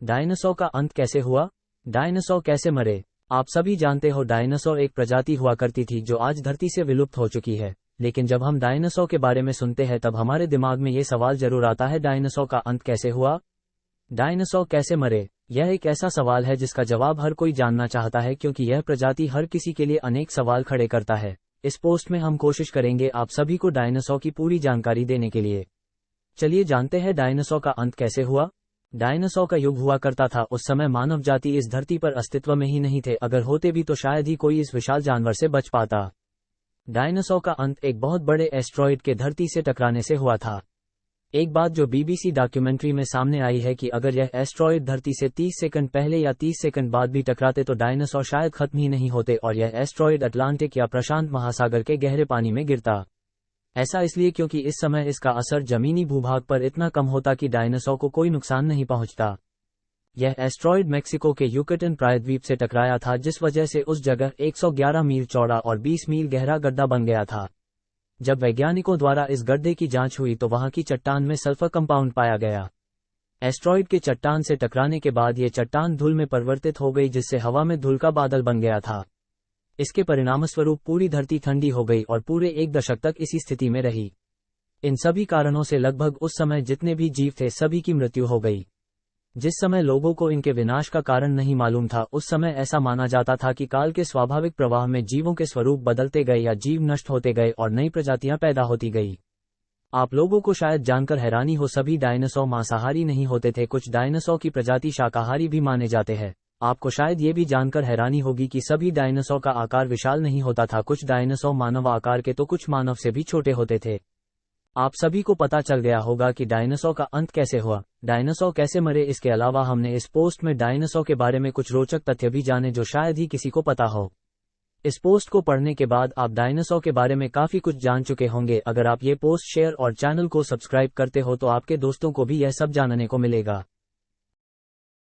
Dinosaur का अंत कैसे हुआ? डायनासोर कैसे मरे? आप सभी जानते हो डायनासोर एक प्रजाति हुआ करती थी जो आज धरती से विलुप्त हो चुकी है। लेकिन जब हम डायनासोर के बारे में सुनते हैं तब हमारे दिमाग में ये सवाल जरूर आता है, डायनासोर का अंत कैसे हुआ? डायनासोर कैसे मरे? यह एक ऐसा सवाल है जिसका जवाब हर कोई जानना चाहता है, क्योंकि यह प्रजाति हर किसी के लिए अनेक सवाल खड़े करता है। इस पोस्ट में हम कोशिश करेंगे आप सभी को डायनासोर की पूरी जानकारी देने के लिए। चलिए जानते हैं डायनासोर का अंत कैसे हुआ। डायनासोर का युग हुआ करता था। उस समय मानव जाति इस धरती पर अस्तित्व में ही नहीं थे, अगर होते भी तो शायद ही कोई इस विशाल जानवर से बच पाता। डायनासोर का अंत एक बहुत बड़े एस्ट्रॉइड के धरती से टकराने से हुआ था। एक बात जो बीबीसी डॉक्यूमेंट्री में सामने आई है कि अगर यह एस्ट्रॉइड धरती से 30 सेकंड पहले या 30 सेकंड बाद भी टकराते तो डायनासोर शायद खत्म ही नहीं होते और यह एस्ट्रॉइड अटलांटिक या प्रशांत महासागर के गहरे पानी में गिरता। ऐसा इसलिए क्योंकि इस समय इसका असर जमीनी भूभाग पर इतना कम होता कि डायनासोर को कोई नुकसान नहीं पहुंचता। यह एस्ट्रॉइड मेक्सिको के युकटन प्रायद्वीप से टकराया था, जिस वजह से उस जगह 111 मील चौड़ा और 20 मील गहरा गड्ढा बन गया था। जब वैज्ञानिकों द्वारा इस गड्ढे की जांच हुई तो वहां की चट्टान में सल्फर कंपाउंड पाया गया। एस्ट्रॉइड के चट्टान से टकराने के बाद ये चट्टान धूल में परिवर्तित हो गई, जिससे हवा में धूल का बादल बन गया था। इसके परिणामस्वरूप पूरी धरती ठंडी हो गई और पूरे 1 दशक तक इसी स्थिति में रही। इन सभी कारणों से लगभग उस समय जितने भी जीव थे सभी की मृत्यु हो गई। जिस समय लोगों को इनके विनाश का कारण नहीं मालूम था, उस समय ऐसा माना जाता था कि काल के स्वाभाविक प्रवाह में जीवों के स्वरूप बदलते गए या जीव नष्ट होते गए और नई प्रजातियां पैदा होती गई। आप लोगों को शायद जानकर हैरानी हो, सभी डायनासोर मांसाहारी नहीं होते थे। कुछ डायनासोर की प्रजाति शाकाहारी भी माने जाते हैं। आपको शायद ये भी जानकर हैरानी होगी कि सभी डायनासोर का आकार विशाल नहीं होता था। कुछ डायनासोर मानव आकार के तो कुछ मानव से भी छोटे होते थे। आप सभी को पता चल गया होगा कि डायनासोर का अंत कैसे हुआ, डायनासोर कैसे मरे। इसके अलावा हमने इस पोस्ट में डायनासोर के बारे में कुछ रोचक तथ्य भी जाने जो शायद ही किसी को पता हो। इस पोस्ट को पढ़ने के बाद आप डायनासोर के बारे में काफी कुछ जान चुके होंगे। अगर आप ये पोस्ट शेयर और चैनल को सब्सक्राइब करते हो तो आपके दोस्तों को भी यह सब जानने को मिलेगा।